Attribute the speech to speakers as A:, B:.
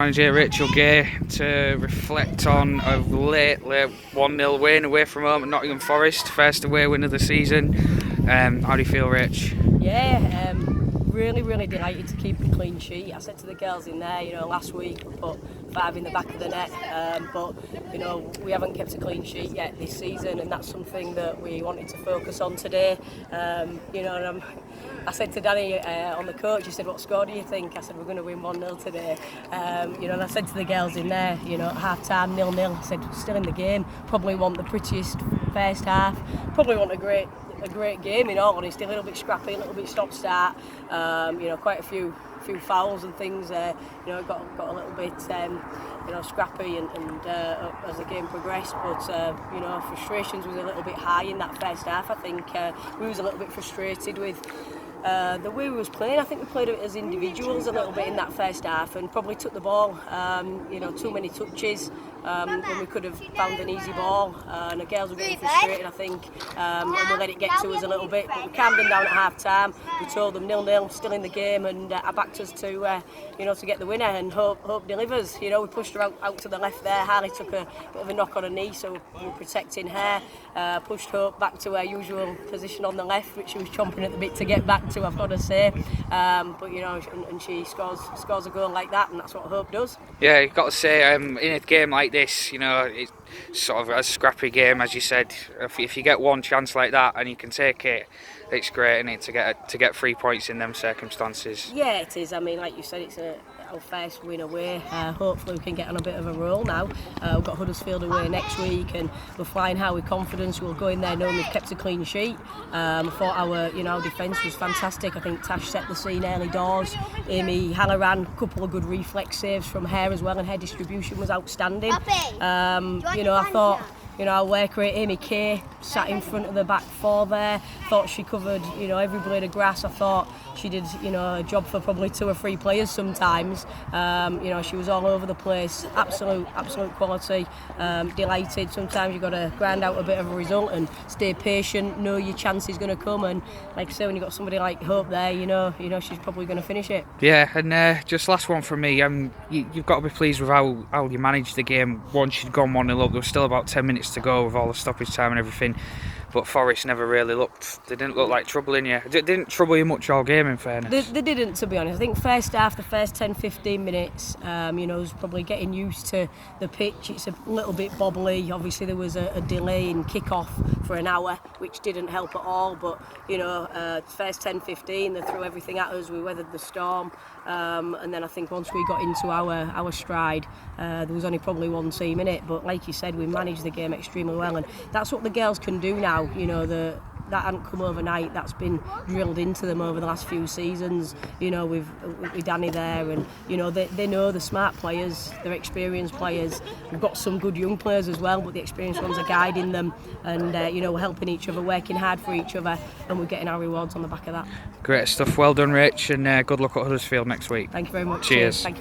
A: Manager Rachel Gay to reflect on a late 1-0 win away from home at Nottingham Forest, first away win of the season. How do you feel, Rach?
B: Yeah, really delighted to keep a clean sheet. I said to the girls in there, last week we put 5 in the back of the net, but we haven't kept a clean sheet yet this season, and that's something that we wanted to focus on today. I said to Danny on the coach, he said, "What score do you think?" I said, "We're going to win 1-0 today." And I said to the girls in there, at half time 0-0, I said, "Still in the game. Probably want the prettiest first half. Probably want a great game, in all honesty. A little bit scrappy, a little bit stop-start. Quite a few fouls and things. Got a little bit scrappy and as the game progressed. But frustrations was a little bit high in that first half. I think we was a little bit frustrated with the way we was playing. I think we played it as individuals a little bit in that first half and probably took the ball, too many touches when we could have found an easy ball. And the girls were getting frustrated, I think, and we let it get to us a little bit. But we calmed them down at half time. We told them 0-0, still in the game, and I backed us to get the winner, and hope delivers. We pushed her out to the left there. Harley took a bit of a knock on her knee, so we were protecting her. Pushed Hope back to her usual position on the left, which she was chomping at the bit to get back to, I've got to say. And she scores a goal like that, and that's what Hope does.
A: Yeah, you've got to say, in a game like this, it's sort of a scrappy game, as you said. If you get one chance like that and you can take it, it's great, isn't it, to get 3 points in them circumstances?
B: Yeah, it is. I mean, like you said, it's our first win away. Hopefully we can get on a bit of a roll now. We've got Huddersfield away next week, and we're flying high with confidence. We'll go in there knowing we've kept a clean sheet. I thought our defence was fantastic. I think Tash set the scene early doors. Amy Halloran, a couple of good reflex saves from her as well, and her distribution was outstanding. I thought our worker Amy Kay sat in front of the back four there. Thought she covered every blade of grass. I thought she did a job for probably 2 or 3 players sometimes. She was all over the place. Absolute quality. Delighted. Sometimes you've got to grind out a bit of a result and stay patient. Know your chance is going to come, and like I say, when you've got somebody like Hope there, she's probably going to finish it.
A: Yeah, and just last one from me. You've got to be pleased with how you managed the game. Once you'd gone 1-0 up, there was still about 10 minutes to go with all the stoppage time and everything. But Forest never really they didn't look like troubling you. They didn't trouble you much all game, in fairness.
B: They didn't, to be honest. I think first half, the first 10-15 minutes, was probably getting used to the pitch. It's a little bit bobbly. Obviously there was a delay in kick-off for an hour, which didn't help at all. But, first 10-15, they threw everything at us. We weathered the storm. And then I think once we got into our stride, there was only probably one team in it. But like you said, we managed the game extremely well. And that's what the girls can do now. That hadn't come overnight. That's been drilled into them over the last few seasons. With Danny there, and they know the smart players, they're experienced players. We've got some good young players as well, but the experienced ones are guiding them, and we're helping each other, working hard for each other, and we're getting our rewards on the back of that.
A: Great stuff. Well done, Rach, and good luck at Huddersfield next week.
B: Thank you very much.
A: Cheers.
B: Thank you.